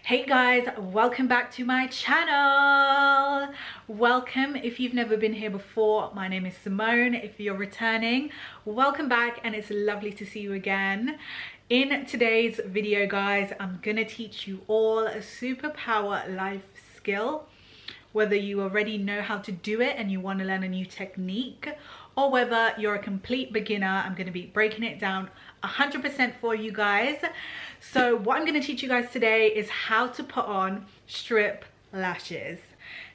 Hey guys, welcome back to my channel. Welcome if you've never been here before. My name is Ciemonne. If you're returning, welcome back and it's lovely to see you again. In today's video guys, I'm gonna teach you all a superpower life skill. Whether you already know how to do it and you want to learn a new technique, or whether you're a complete beginner, I'm going to be breaking it down 100% for you guys. So what I'm going to teach you guys today is how to put on strip lashes.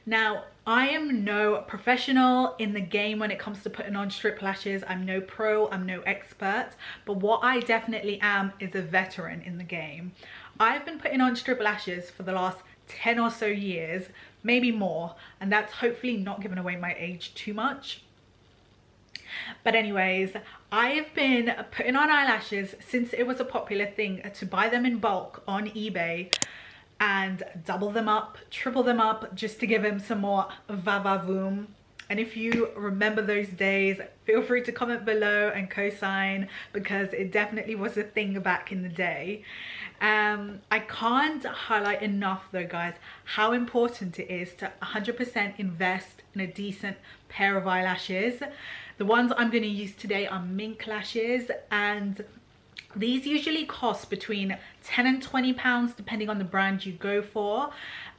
Now, I am no professional in the game when it comes to putting on strip lashes. I'm no pro, I'm no expert, but what I definitely am is a veteran in the game. I've been putting on strip lashes for the last 10 or so years, maybe more, and that's hopefully not giving away my age too much. But anyways, I've been putting on eyelashes since it was a popular thing to buy them in bulk on eBay and double them up, triple them up, just to give them some more va-va-voom. And if you remember those days, feel free to comment below and co-sign, because it definitely was a thing back in the day. I can't highlight enough though guys how important it is to 100% invest in a decent pair of eyelashes. The ones I'm going to use today are mink lashes, and these usually cost between 10 and 20 pounds depending on the brand you go for.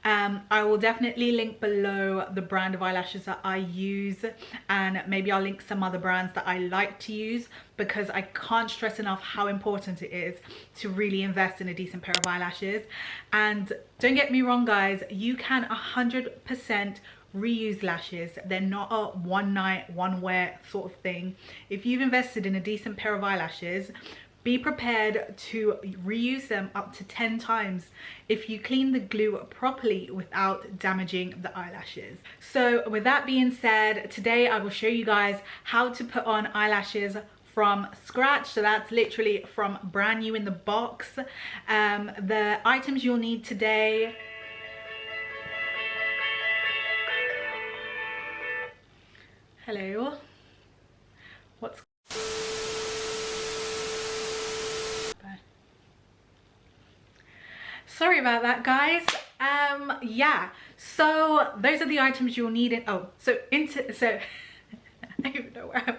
I will definitely link below the brand of eyelashes that I use, and maybe I'll link some other brands that I like to use, because I can't stress enough how important it is to really invest in a decent pair of eyelashes. And don't get me wrong guys, you can 100% reuse lashes. They're not a one night, one wear sort of thing. If you've invested in a decent pair of eyelashes, be prepared to reuse them up to 10 times if you clean the glue properly without damaging the eyelashes. So with that being said, today I will show you guys how to put on eyelashes from scratch. So that's literally from brand new in the box. The items you'll need today: hello, what's sorry about that guys. Yeah, so those are the items you'll need. I don't even know where I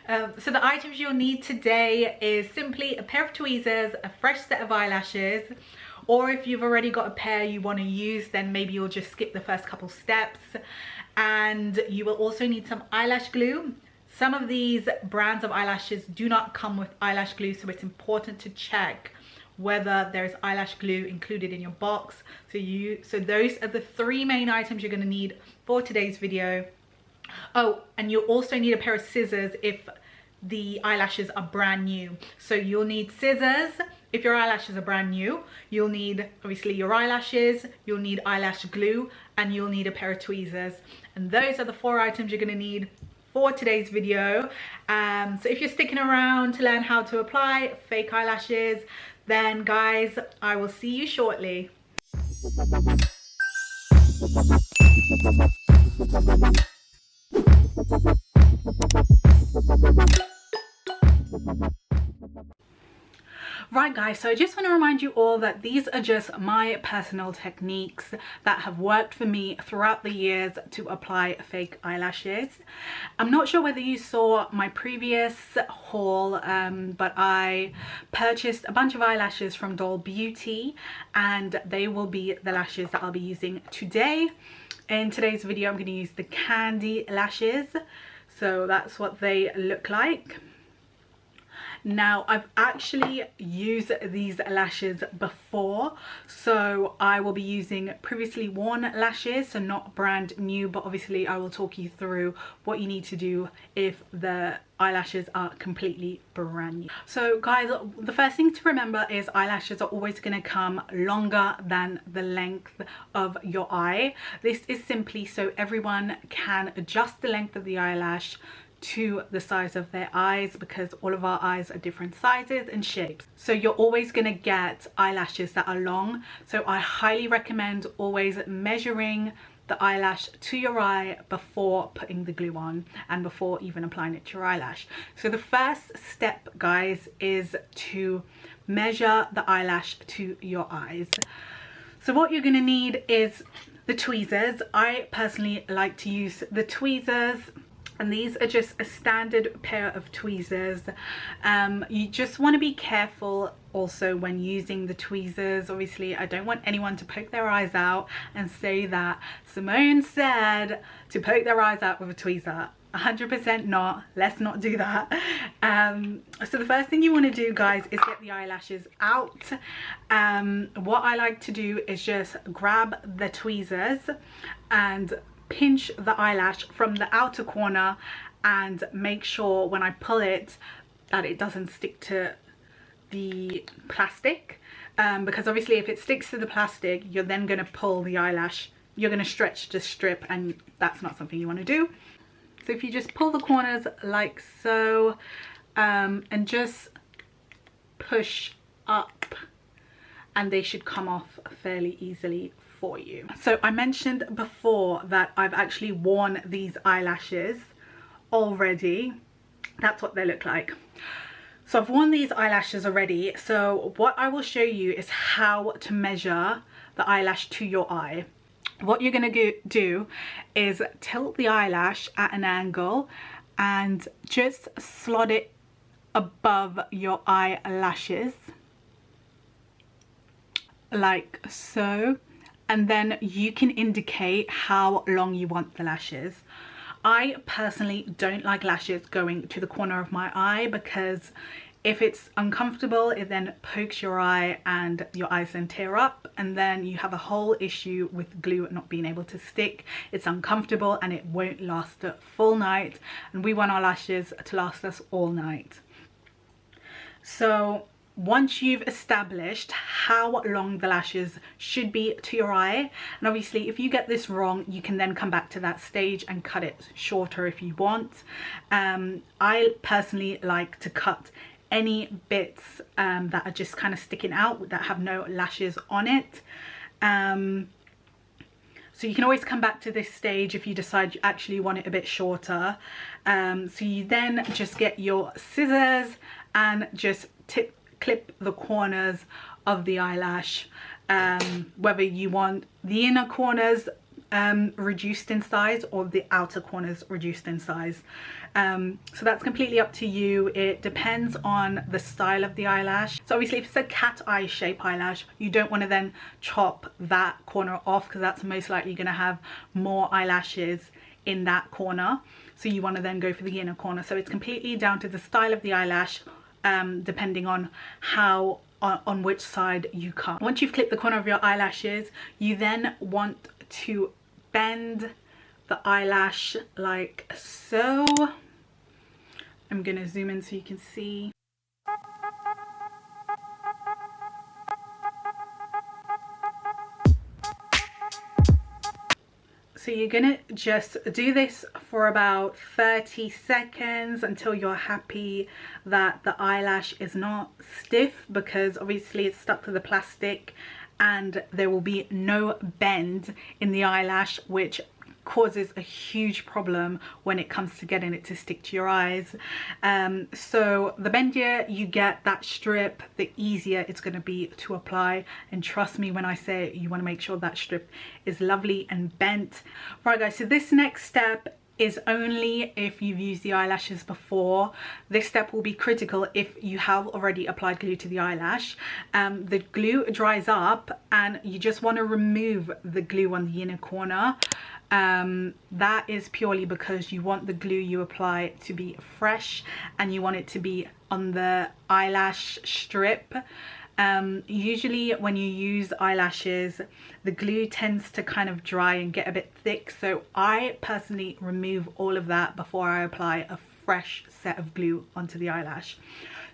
went. So the items you'll need today is simply a pair of tweezers, a fresh set of eyelashes, or if you've already got a pair you want to use, then maybe you'll just skip the first couple steps. And you will also need some eyelash glue. Some of these brands of eyelashes do not come with eyelash glue, so it's important to check whether there's eyelash glue included in your box. So those are the three main items you're going to need for today's video. Oh, and you'll also need a pair of scissors if the eyelashes are brand new. So you'll need scissors if your eyelashes are brand new. You'll need obviously your eyelashes, you'll need eyelash glue, and you'll need a pair of tweezers. And those are the four items you're going to need for today's video. So if you're sticking around to learn how to apply fake eyelashes, then guys, I will see you shortly. Right guys, so I just want to remind you all that these are just my personal techniques that have worked for me throughout the years to apply fake eyelashes. I'm not sure whether you saw my previous haul, but I purchased a bunch of eyelashes from Doll Beauty, and they will be the lashes that I'll be using today. In today's video I'm going to use the candy lashes, so that's what they look like. Now, I've actually used these lashes before, so I will be using previously worn lashes, so not brand new, but obviously I will talk you through what you need to do if the eyelashes are completely brand new. So guys, the first thing to remember is eyelashes are always going to come longer than the length of your eye. This is simply so everyone can adjust the length of the eyelash to the size of their eyes, because all of our eyes are different sizes and shapes. So you're always going to get eyelashes that are long. So I highly recommend always measuring the eyelash to your eye before putting the glue on and before even applying it to your eyelash. So the first step guys is to measure the eyelash to your eyes. So what you're going to need is the tweezers. I personally like to use the tweezers, and these are just a standard pair of tweezers. You just want to be careful also when using the tweezers. Obviously, I don't want anyone to poke their eyes out and say that Ciemonne said to poke their eyes out with a tweezer. 100% not. Let's not do that. So the first thing you want to do, guys, is get the eyelashes out. What I like to do is just grab the tweezers and pinch the eyelash from the outer corner and make sure when I pull it that it doesn't stick to the plastic, because obviously if it sticks to the plastic, you're then going to pull the eyelash, you're going to stretch the strip, and that's not something you want to do. So if you just pull the corners like so, and just push up, and they should come off fairly easily for you. So I mentioned before that I've actually worn these eyelashes already. That's what they look like. So I've worn these eyelashes already. So what I will show you is how to measure the eyelash to your eye. What you're going to do is tilt the eyelash at an angle and just slot it above your eyelashes like so, and then you can indicate how long you want the lashes. I personally don't like lashes going to the corner of my eye, because if it's uncomfortable, it then pokes your eye and your eyes then tear up, and then you have a whole issue with glue not being able to stick. It's uncomfortable and it won't last a full night, and we want our lashes to last us all night. So once you've established how long the lashes should be to your eye, and obviously if you get this wrong, you can then come back to that stage and cut it shorter if you want. I personally like to cut any bits that are just kind of sticking out, that have no lashes on it. So you can always come back to this stage if you decide you actually want it a bit shorter. So you then just get your scissors and just clip the corners of the eyelash, whether you want the inner corners reduced in size or the outer corners reduced in size. So that's completely up to you. It depends on the style of the eyelash. So obviously if it's a cat eye shape eyelash, you don't want to then chop that corner off, because that's most likely going to have more eyelashes in that corner. So you want to then go for the inner corner. So it's completely down to the style of the eyelash, depending on how on which side you cut. Once you've clipped the corner of your eyelashes, you then want to bend the eyelash like so. I'm gonna zoom in so you can see. So you're gonna just do this for about 30 seconds until you're happy that the eyelash is not stiff, because obviously it's stuck to the plastic and there will be no bend in the eyelash, which causes a huge problem when it comes to getting it to stick to your eyes. So the bendier you get that strip, the easier it's going to be to apply, and trust me when I say you want to make sure that strip is lovely and bent. Right guys, so this next step is only if you've used the eyelashes before. This step will be critical if you have already applied glue to the eyelash. The glue dries up and you just want to remove the glue on the inner corner. That is purely because you want the glue you apply to be fresh and you want it to be on the eyelash strip. Usually when you use eyelashes, the glue tends to kind of dry and get a bit thick, so I personally remove all of that before I apply a fresh set of glue onto the eyelash.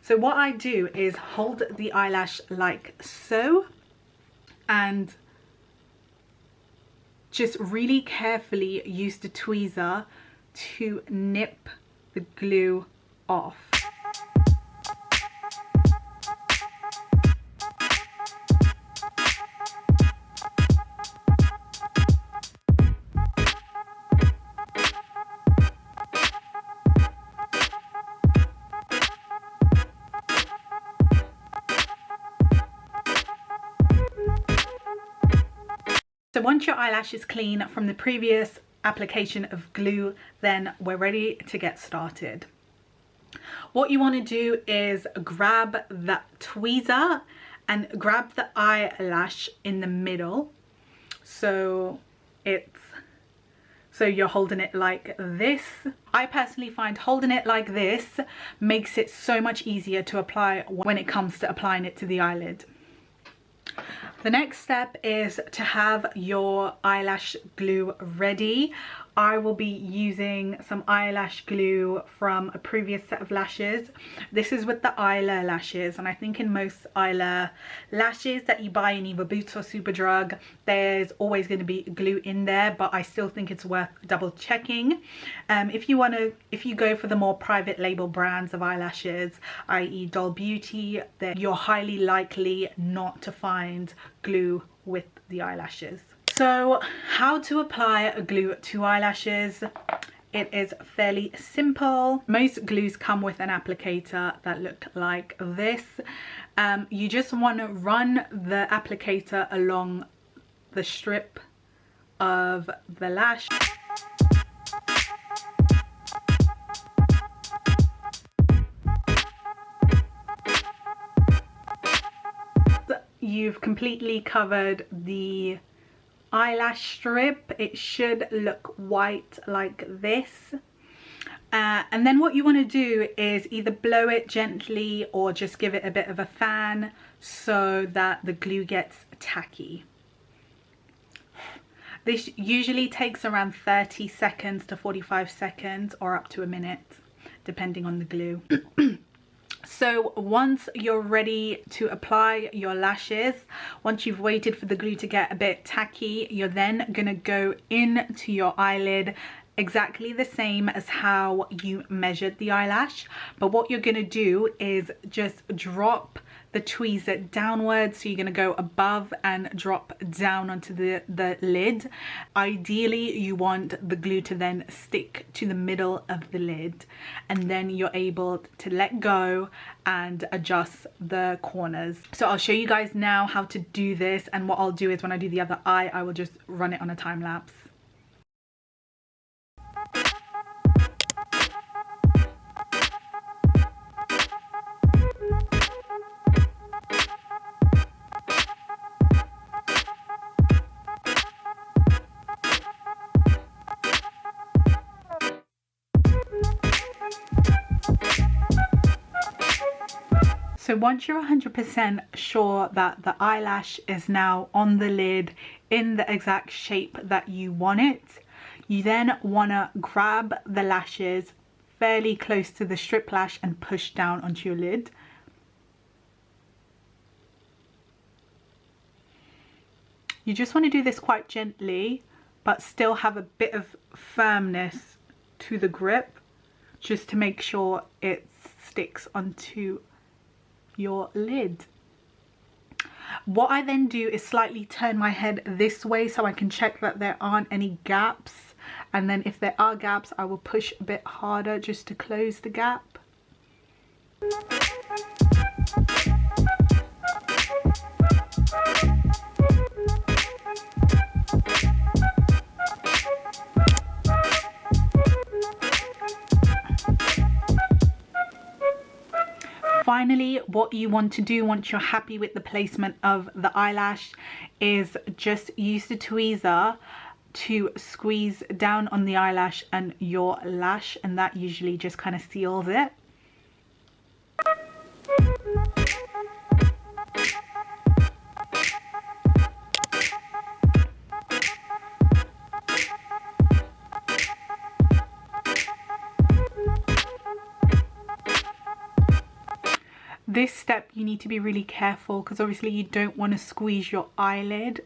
So what I do is hold the eyelash like so and just really carefully use the tweezer to nip the glue off. So once your eyelash is clean from the previous application of glue, then we're ready to get started. What you want to do is grab that tweezer and grab the eyelash in the middle. So you're holding it like this. I personally find holding it like this makes it so much easier to apply when it comes to applying it to the eyelid. The next step is to have your eyelash glue ready. I will be using some eyelash glue from a previous set of lashes. This is with the Eylure Lashes, and I think in most Eylure lashes that you buy in either Boots or Superdrug, there's always going to be glue in there, but I still think it's worth double checking. If you go for the more private label brands of eyelashes, i.e. Doll Beauty, then you're highly likely not to find glue with the eyelashes. So how to apply a glue to eyelashes? It is fairly simple. Most glues come with an applicator that look like this. You just want to run the applicator along the strip of the lash. You've completely covered the eyelash strip. It should look white like this, and then what you want to do is either blow it gently or just give it a bit of a fan so that the glue gets tacky. This usually takes around 30 seconds to 45 seconds or up to a minute depending on the glue. So once you're ready to apply your lashes, once you've waited for the glue to get a bit tacky, you're then gonna go into your eyelid exactly the same as how you measured the eyelash. But what you're gonna do is just drop the tweezer downwards. So you're gonna go above and drop down onto the lid. Ideally, you want the glue to then stick to the middle of the lid, and then you're able to let go and adjust the corners. So I'll show you guys now how to do this, and what I'll do is when I do the other eye, I will just run it on a time lapse. So once you're 100% sure that the eyelash is now on the lid in the exact shape that you want it, you then want to grab the lashes fairly close to the strip lash and push down onto your lid. You just want to do this quite gently, but still have a bit of firmness to the grip, just to make sure it sticks onto your lid. What I then do is slightly turn my head this way so I can check that there aren't any gaps, and then if there are gaps, I will push a bit harder just to close the gap. Finally, what you want to do once you're happy with the placement of the eyelash is just use the tweezer to squeeze down on the eyelash and your lash, and that usually just kind of seals it. This step you need to be really careful, because obviously you don't want to squeeze your eyelid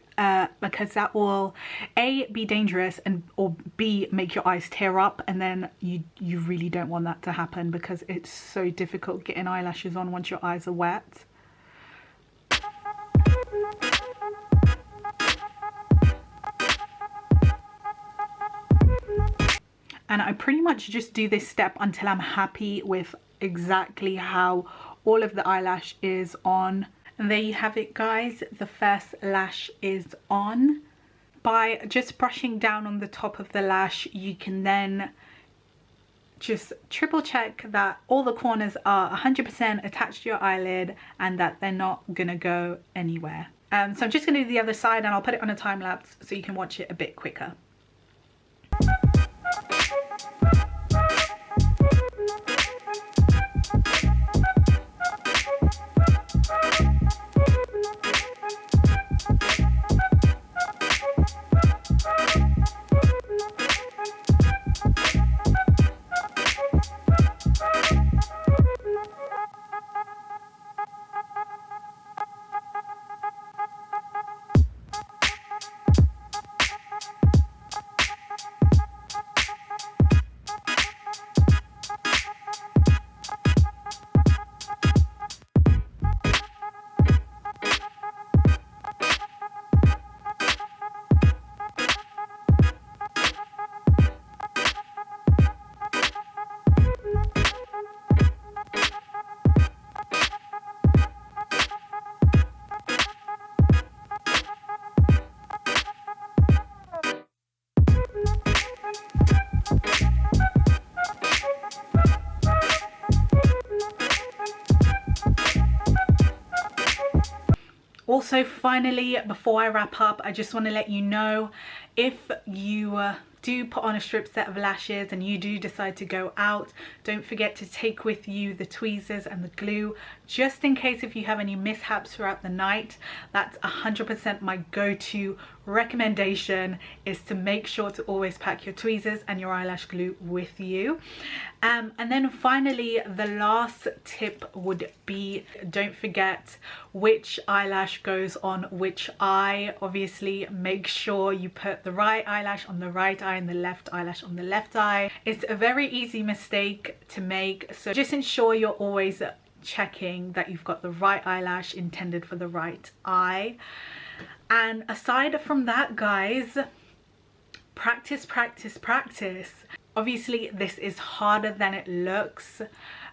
because that will A, be dangerous, and or B, make your eyes tear up, and then you really don't want that to happen because it's so difficult getting eyelashes on once your eyes are wet. And I pretty much just do this step until I'm happy with exactly how all of the eyelash is on. And there you have it, guys. The first lash is on. by just brushing down on the top of the lash, you can then just triple check that all the corners are 100% attached to your eyelid and that they're not gonna go anywhere. So I'm just gonna do the other side, and I'll put it on a time lapse so you can watch it a bit quicker. Also, finally, before I wrap up, I just want to let you know, if you do put on a strip set of lashes and you do decide to go out, don't forget to take with you the tweezers and the glue, just in case if you have any mishaps throughout the night. That's 100% my go-to recommendation, is to make sure to always pack your tweezers and your eyelash glue with you. And then finally, the last tip would be, don't forget which eyelash goes on which eye. Obviously, make sure you put the right eyelash on the right eye and the left eyelash on the left eye. It's a very easy mistake to make, so just ensure you're always checking that you've got the right eyelash intended for the right eye. And aside from that, guys, practice, practice, practice. Obviously, this is harder than it looks,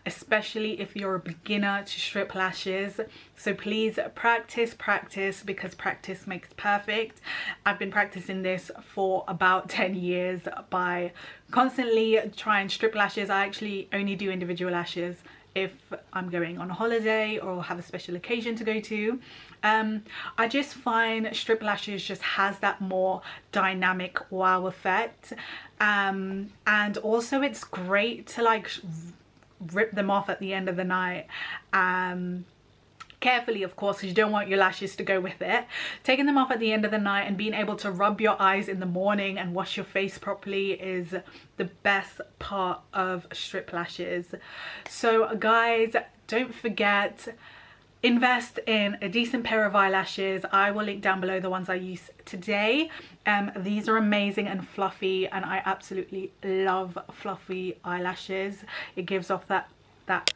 especially if you're a beginner to strip lashes. So please practice, practice, because practice makes perfect. I've been practicing this for about 10 years by constantly trying strip lashes. I actually only do individual lashes if I'm going on a holiday or have a special occasion to go to. I just find strip lashes just has that more dynamic wow effect, and also it's great to like rip them off at the end of the night, carefully of course, because you don't want your lashes to go with it. Taking them off at the end of the night and being able to rub your eyes in the morning and wash your face properly is the best part of strip lashes. So guys, don't forget, invest in a decent pair of eyelashes. I will link down below the ones I use today. These are amazing and fluffy, and I absolutely love fluffy eyelashes. It gives off that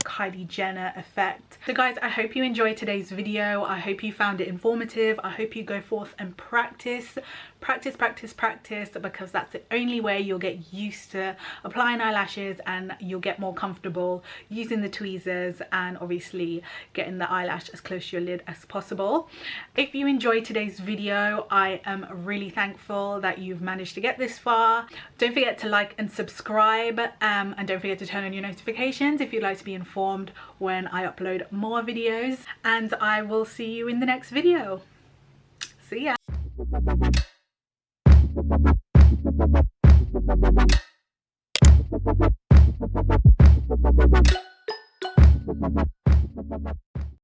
Kylie Jenner effect. So guys, I hope you enjoyed today's video. I hope you found it informative. I hope you go forth and practice, practice, practice, practice, because that's the only way you'll get used to applying eyelashes, and you'll get more comfortable using the tweezers and obviously getting the eyelash as close to your lid as possible. If you enjoyed today's video, I am really thankful that you've managed to get this far. Don't forget to like and subscribe, and don't forget to turn on your notifications if you'd like to be informed when I upload more videos, and I will see you in the next video. See ya.